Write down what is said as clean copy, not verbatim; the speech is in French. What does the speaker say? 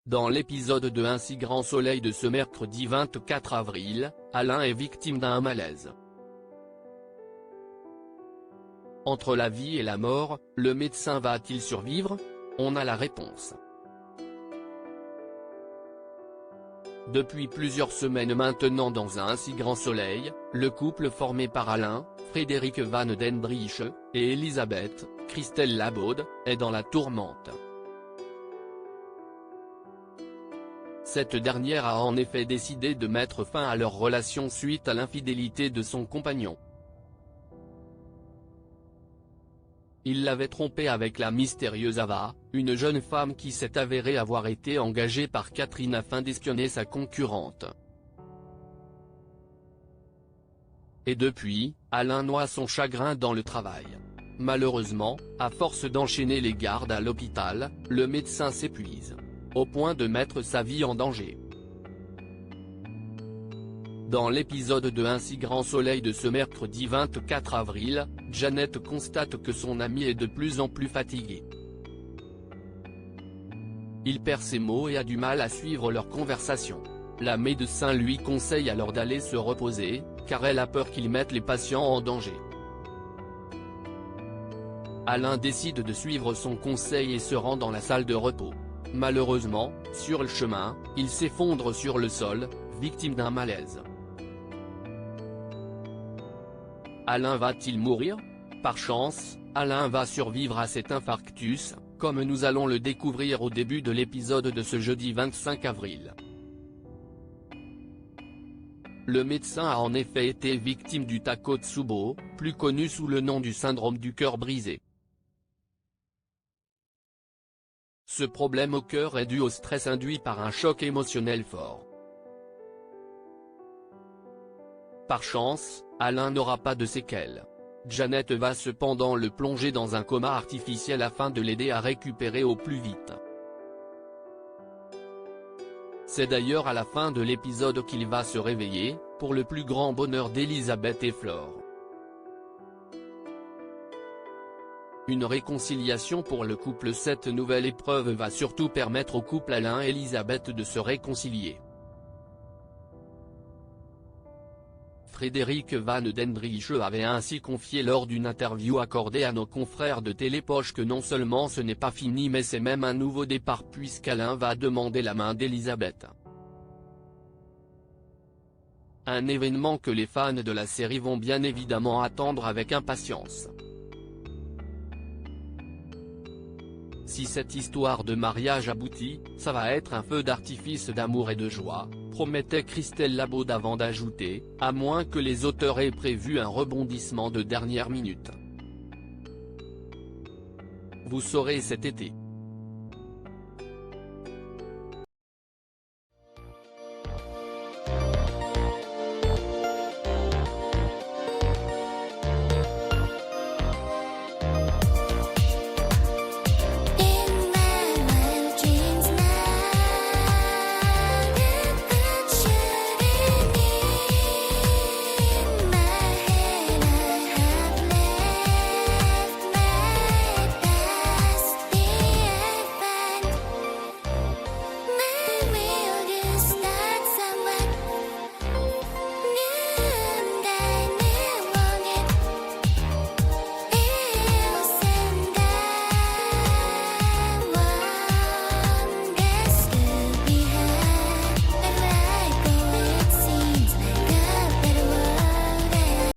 Dans l'épisode de Un si grand soleil de ce mercredi 24 avril, Alain est victime d'un malaise. Entre la vie et la mort, le médecin va-t-il survivre? On a la réponse. Depuis plusieurs semaines maintenant dans Un si grand soleil, le couple formé par Alain, Frédéric Van den Driesch, et Elisabeth, Christelle Labaude, est dans la tourmente. Cette dernière a en effet décidé de mettre fin à leur relation suite à l'infidélité de son compagnon. Il l'avait trompée avec la mystérieuse Ava, une jeune femme qui s'est avérée avoir été engagée par Catherine afin d'espionner sa concurrente. Et depuis, Alain noie son chagrin dans le travail. Malheureusement, à force d'enchaîner les gardes à l'hôpital, le médecin s'épuise, au point de mettre sa vie en danger. Dans l'épisode de Un si grand soleil de ce mercredi 24 avril, Janet constate que son ami est de plus en plus fatigué. Il perd ses mots et a du mal à suivre leur conversation. La médecin lui conseille alors d'aller se reposer, car elle a peur qu'il mette les patients en danger. Alain décide de suivre son conseil et se rend dans la salle de repos. Malheureusement, sur le chemin, il s'effondre sur le sol, victime d'un malaise. Alain va-t-il mourir? Par chance, Alain va survivre à cet infarctus, comme nous allons le découvrir au début de l'épisode de ce jeudi 25 avril. Le médecin a en effet été victime du Takotsubo, plus connu sous le nom du syndrome du cœur brisé. Ce problème au cœur est dû au stress induit par un choc émotionnel fort. Par chance, Alain n'aura pas de séquelles. Janet va cependant le plonger dans un coma artificiel afin de l'aider à récupérer au plus vite. C'est d'ailleurs à la fin de l'épisode qu'il va se réveiller, pour le plus grand bonheur d'Elisabeth et Flore. Une réconciliation pour le couple. Cette nouvelle épreuve va surtout permettre au couple Alain et Elisabeth de se réconcilier. Frédéric Van den Driesch avait ainsi confié lors d'une interview accordée à nos confrères de Télépoche que non seulement ce n'est pas fini mais c'est même un nouveau départ puisqu'Alain va demander la main d'Elisabeth. Un événement que les fans de la série vont bien évidemment attendre avec impatience. Si cette histoire de mariage aboutit, ça va être un feu d'artifice d'amour et de joie, promettait Christelle Labaude avant d'ajouter, à moins que les auteurs aient prévu un rebondissement de dernière minute. Vous saurez cet été.